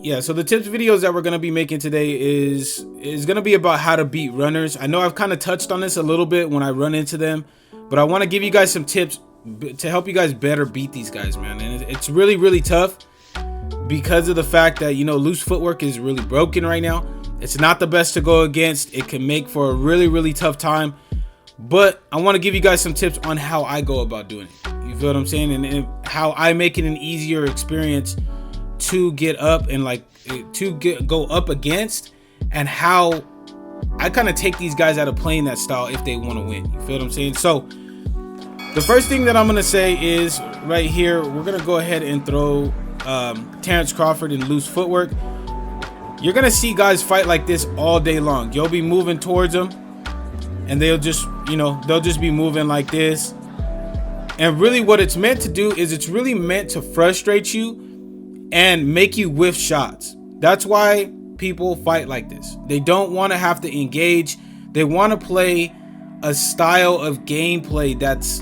Yeah, so the tips videos that we're going to be making today is going to be about how to beat runners. I know I've kind of touched on this a little bit when I run into them, but I want to give you guys some tips to help you guys better beat these guys, man. And it's really, really tough because of the fact that, you know, loose footwork is really broken right now. It's not the best to go against. It can make for a really, really tough time. But I want to give you guys some tips on how I go about doing it. You feel what I'm saying? And how I make it an easier experience to get up and go up against, and how I kind of take these guys out of playing that style if they want to win. You feel what I'm saying? So the first thing that I'm going to say is right here, we're going to go ahead and throw Terrence Crawford in loose footwork. You're going to see guys fight like this all day long. You'll be moving towards them and they'll just be moving like this. And really what it's meant to do is it's really meant to frustrate you and make you whiff shots. That's why people fight like this. They don't want to have to engage. They want to play a style of gameplay that's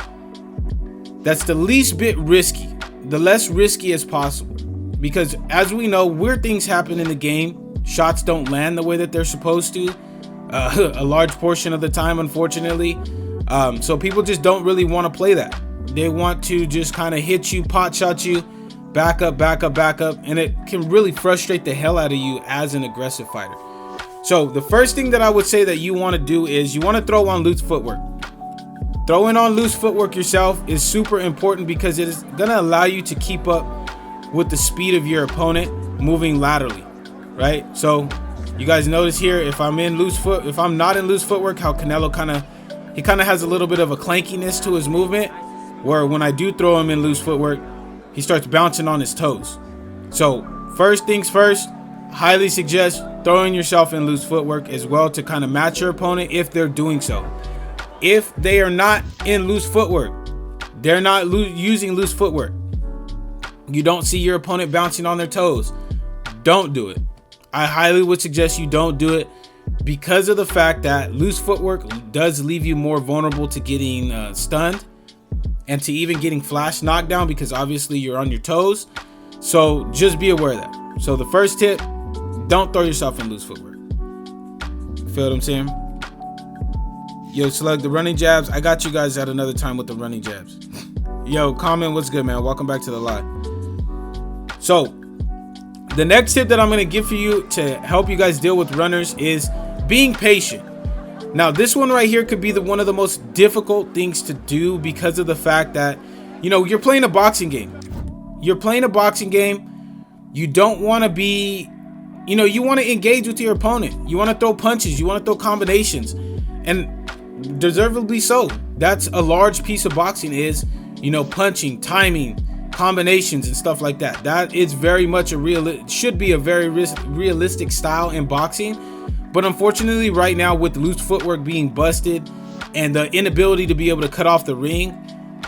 the least bit risky, the less risky as possible. Because as we know, weird things happen in the game. Shots don't land the way that they're supposed to, a large portion of the time, unfortunately. So people just don't really want to play that. They want to just kind of hit you, pot shot you, back up, and it can really frustrate the hell out of you as an aggressive fighter. So the first thing that I would say that you want to do is you want to throw on loose footwork. Throwing on loose footwork yourself is super important because it is going to allow you to keep up with the speed of your opponent moving laterally, right? So you guys notice here, if I'm not in loose footwork, how Canelo kind of has a little bit of a clankiness to his movement, where when I do throw him in loose footwork, he starts bouncing on his toes. So first things first, highly suggest throwing yourself in loose footwork as well to kind of match your opponent if they're doing so. If they are not in loose footwork, they're not using loose footwork, you don't see your opponent bouncing on their toes, don't do it. I highly would suggest you don't do it because of the fact that loose footwork does leave you more vulnerable to getting stunned and to even getting flash knockdown, because obviously you're on your toes. So just be aware of that. So the first tip, don't throw yourself in loose footwork. Feel what I'm saying? Yo, Slug, the running jabs, I got you guys at another time with the running jabs. Yo, comment, what's good, man? Welcome back to the live. So the next tip that I'm going to give for you to help you guys deal with runners is being patient. Now, this one right here could be one of the most difficult things to do because of the fact that, you know, you're playing a boxing game. You don't want to be, you know, you want to engage with your opponent. You want to throw punches. You want to throw combinations. And deservedly so. That's a large piece of boxing is, you know, punching, timing, combinations and stuff like that. That is very much should be a very realistic style in boxing. But unfortunately right now, with loose footwork being busted and the inability to be able to cut off the ring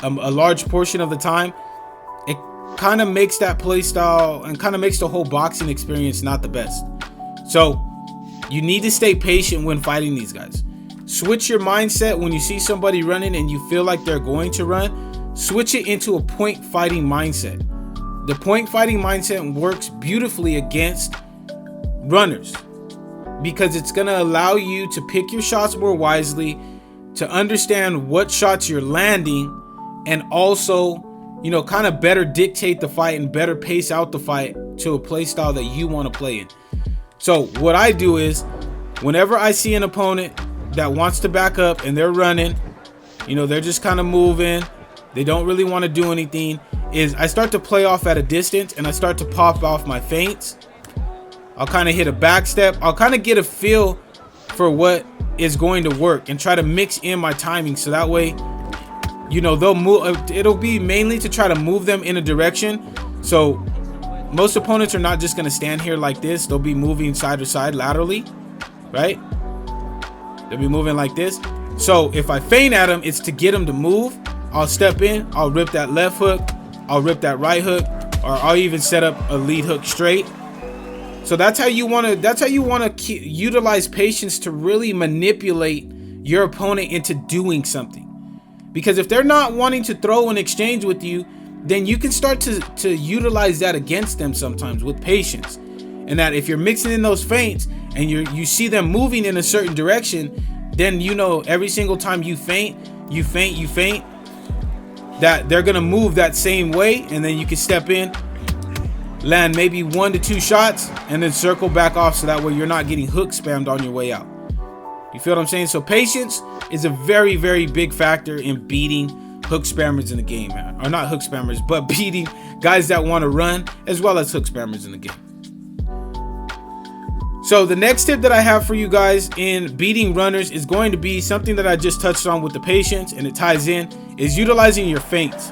a large portion of the time, it kind of makes that play style and kind of makes the whole boxing experience not the best. So you need to stay patient when fighting these guys. Switch your mindset when you see somebody running and you feel like they're going to run. Switch it into a point fighting mindset. The point fighting mindset works beautifully against runners, because it's going to allow you to pick your shots more wisely, to understand what shots you're landing, and also, you know, kind of better dictate the fight and better pace out the fight to a play style that you want to play in. So what I do is, whenever I see an opponent that wants to back up and they're running, you know, they're just kind of moving, they don't really want to do anything, is I start to play off at a distance and I start to pop off my feints. I'll kind of hit a back step. I'll kind of get a feel for what is going to work and try to mix in my timing. So that way, you know, they'll move. It'll be mainly to try to move them in a direction. So most opponents are not just going to stand here like this. They'll be moving side to side laterally, right? They'll be moving like this. So if I feint at them, it's to get them to move. I'll step in. I'll rip that left hook. I'll rip that right hook, or I'll even set up a lead hook straight. So that's how you want to utilize patience to really manipulate your opponent into doing something. Because if they're not wanting to throw an exchange with you, then you can start to utilize that against them sometimes with patience. and that if you're mixing in those feints and you see them moving in a certain direction, then you know every single time you feint, that they're gonna move that same way, and then you can step in, land maybe 1 to 2 shots, and then circle back off, so that way you're not getting hook spammed on your way out. You feel what I'm saying? So patience is a very, very big factor in beating hook spammers in the game, man. Or not hook spammers, but beating guys that want to run, as well as hook spammers in the game. So the next tip that I have for you guys in beating runners is going to be something that I just touched on with the patience, and it ties in, is utilizing your feints.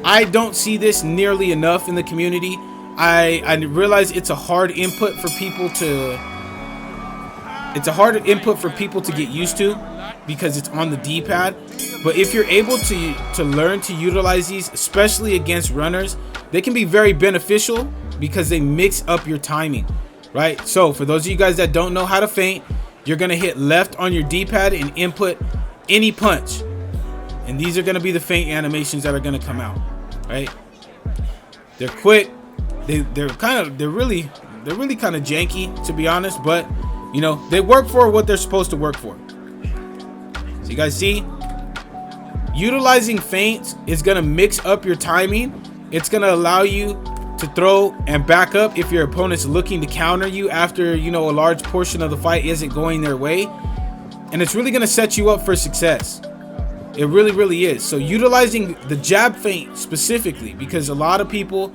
I don't see this nearly enough in the community. I realize it's a hard input for people to get used to, because it's on the D-pad. But if you're able to learn to utilize these, especially against runners, they can be very beneficial because they mix up your timing, right? So for those of you guys that don't know how to feint, you're gonna hit left on your D-pad and input any punch, and these are gonna be the feint animations that are gonna come out, right? They're quick. They're really kind of janky, to be honest, but you know, they work for what they're supposed to work for. So you guys see, utilizing feints is gonna mix up your timing. It's gonna allow you to throw and back up if your opponent's looking to counter you after, you know, a large portion of the fight isn't going their way, and it's really gonna set you up for success. It really, really is. So utilizing the jab feint specifically, because a lot of people,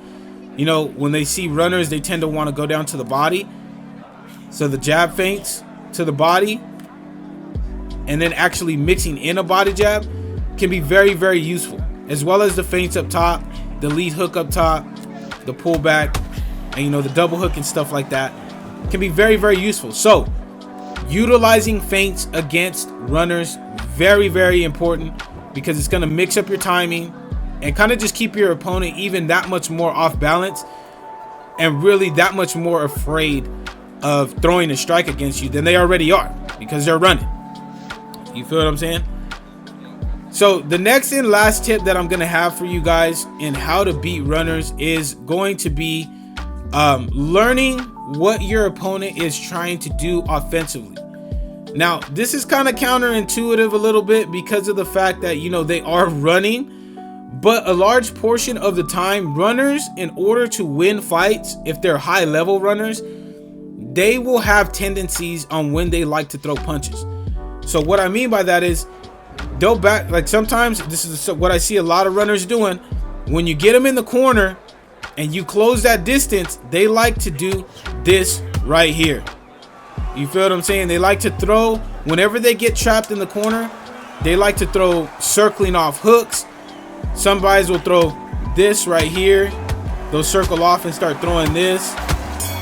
you know, when they see runners, they tend to want to go down to the body. So the jab feints to the body, and then actually mixing in a body jab, can be very, very useful, as well as the feints up top, the lead hook up top, the pullback, and you know, the double hook and stuff like that can be very, very useful. So utilizing feints against runners, very, very important, because it's going to mix up your timing and kind of just keep your opponent even that much more off balance, and really that much more afraid of throwing a strike against you than they already are, because they're running. You feel what I'm saying? So the next and last tip that I'm gonna have for you guys in how to beat runners is going to be learning what your opponent is trying to do offensively. Now, this is kind of counterintuitive a little bit, because of the fact that, you know, they are running, but a large portion of the time, runners, in order to win fights, if they're high level runners, they will have tendencies on when they like to throw punches. So what I mean by that is, they'll back, like sometimes this is what I see a lot of runners doing. When you get them in the corner and you close that distance, they like to do this right here. You feel what I'm saying? They like to throw, whenever they get trapped in the corner, they like to throw circling off hooks. Some guys will throw this right here. They'll circle off and start throwing this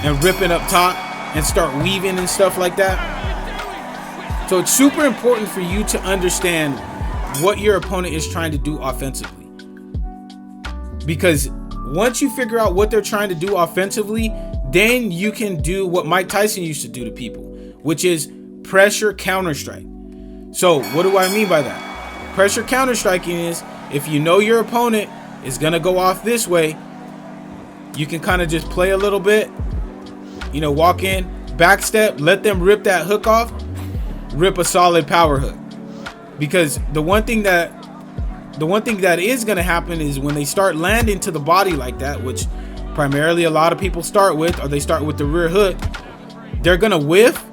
and ripping up top and start weaving and stuff like that. So it's super important for you to understand what your opponent is trying to do offensively, because once you figure out what they're trying to do offensively, then you can do what Mike Tyson used to do to people, which is pressure counter strike. So what do I mean by that? Pressure counter striking is, if you know your opponent is gonna go off this way, you can kind of just play a little bit, you know, walk in, back step, let them rip that hook off, rip a solid power hook. Because the one thing that is going to happen is when they start landing to the body like that, which primarily a lot of people start with, or they start with the rear hook, they're going to whiff,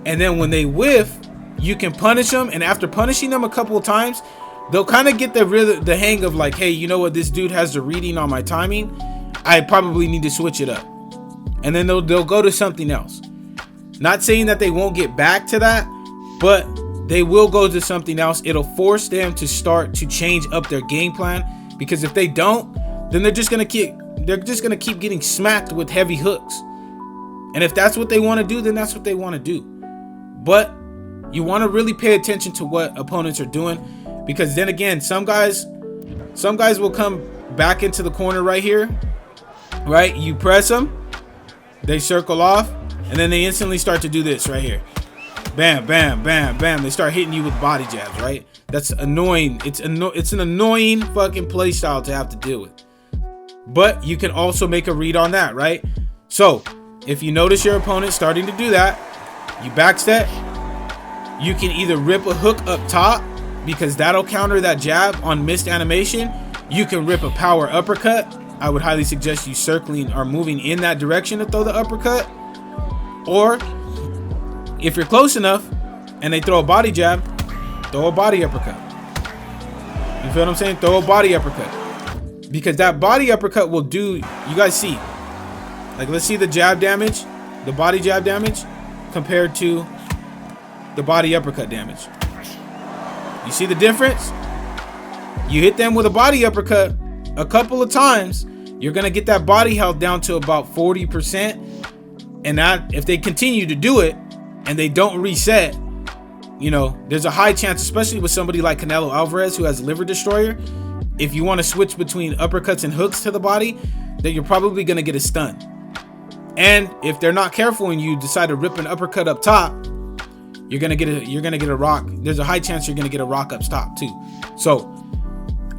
and then when they whiff, you can punish them, and after punishing them a couple of times, they'll kind of get the hang of like, hey, you know what, this dude has the reading on my timing, I probably need to switch it up. And then they'll go to something else. Not saying that they won't get back to that, but they will go to something else. It'll force them to start to change up their game plan, because if they don't, then they're just gonna keep getting smacked with heavy hooks. And if that's what they want to do, then that's what they want to do. But you want to really pay attention to what opponents are doing, because then again, some guys will come back into the corner right here, right? You press them, they circle off, and then they instantly start to do this right here. Bam, bam, bam, bam. They start hitting you with body jabs, right? That's annoying. It's an annoying fucking play style to have to deal with. But you can also make a read on that, right? So if you notice your opponent starting to do that, you backstep. You can either rip a hook up top, because that'll counter that jab on missed animation. You can rip a power uppercut. I would highly suggest you circling or moving in that direction to throw the uppercut. Or if you're close enough and they throw a body jab, throw a body uppercut. You feel what I'm saying? Throw a body uppercut. Because that body uppercut will do, you guys see, like, let's see the jab damage, the body jab damage compared to the body uppercut damage. You see the difference? You hit them with a body uppercut a couple of times, you're gonna get that body health down to about 40%. And that, if they continue to do it and they don't reset, you know, there's a high chance, especially with somebody like Canelo Alvarez who has liver destroyer, if you want to switch between uppercuts and hooks to the body, that you're probably gonna get a stun. And if they're not careful and you decide to rip an uppercut up top, you're gonna get a rock. There's a high chance you're gonna get a rock up top too. So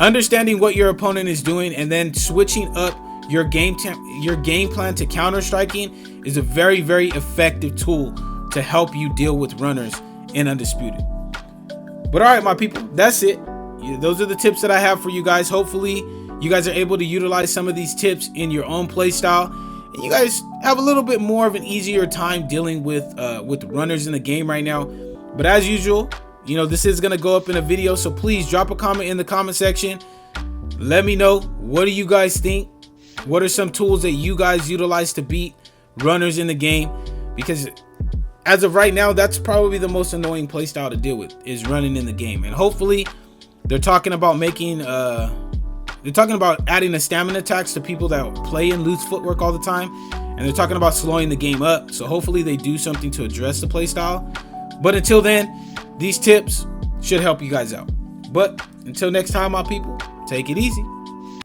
understanding what your opponent is doing and then switching up your game plan to counter striking is a very, very effective tool to help you deal with runners in Undisputed. But all right, my people, that's it. Those are the tips that I have for you guys. Hopefully you guys are able to utilize some of these tips in your own play style, and you guys have a little bit more of an easier time dealing with runners in the game right now. But as usual, you know, this is going to go up in a video, so please drop a comment in the comment section. Let me know, what do you guys think? What are some tools that you guys utilize to beat runners in the game? Because as of right now, that's probably the most annoying playstyle to deal with, is running in the game. And hopefully they're talking about making they're talking about adding a stamina tax to people that play and lose footwork all the time, and they're talking about slowing the game up. So hopefully they do something to address the playstyle. But until then, these tips should help you guys out. But until next time, my people, take it easy.